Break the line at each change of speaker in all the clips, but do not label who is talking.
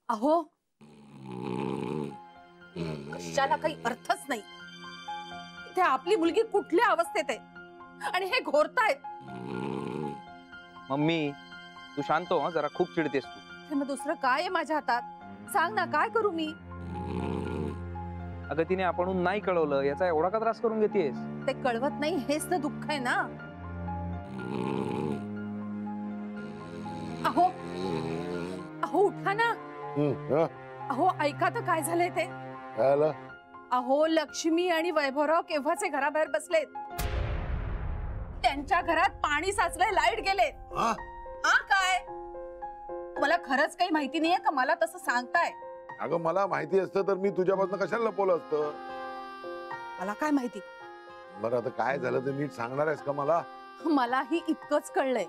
अहो कशाला काही अर्थच नाही। इथे आपली मुलगी कुठल्या अवस्थेत आहे आणि हे घोरतायत।
मम्मी तू शांत हो, जरा खूप चिडतेस तू।
हे मग दुसरं काय आहे माझ्या हातात? सांग ना, काय करू मी?
अगं तिने आपणहून नाही कळवलं याचा एवढा का त्रास करून घेतेस?
ते कळवत नाही हेच तर दुःख आहे ना। अहो अहो उठा ना। अहो ऐका तर काय झालंय ते। अहो लक्ष्मी आणि वैभवराव केव्हाचे घराबाहेर बसलेत। त्यांच्या घरात पाणी साचलंय, लाईट गेले। हा काय तुम्हाला खरंच काही माहिती नाहीये का? मला तसं सांगताय?
अगं मला माहिती असतं तर मी तुझ्यापासून कशाला लपवलं असतं?
मला काय माहिती?
बरं आता काय झालं ते नीट सांगणार आहेस का मला?
मलाही इतकंच कळलंय।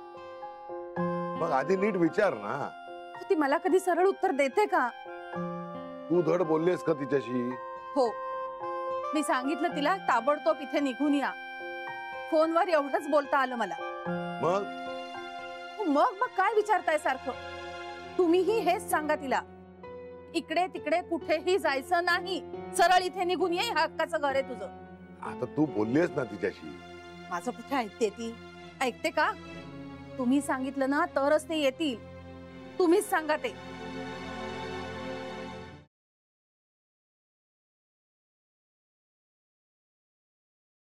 मग आधी नीट विचार ना।
ती मला कधी सरळ उत्तर देते का?
तू धड बोललीस का तिच्याशी?
हो मी सांगितलं तिला ताबडतोब इथे निघून या। फोनवर एवढंच बोलता आलं मला।
मग
मग काय विचारताय सारखं? तुम्हीही हेच सांगा तिला, इकडे तिकडे कुठेही जायचं नाही, सरळ इथे निघून ये, हक्काचं घर आहे तुझं।
आता तू बोललीस ना तिच्याशी?
माझं कुठे ऐकते ती? ऐकते का? तुम्ही सांगितलं ना तरच ते येतील। तुम्हीच सांगा ते।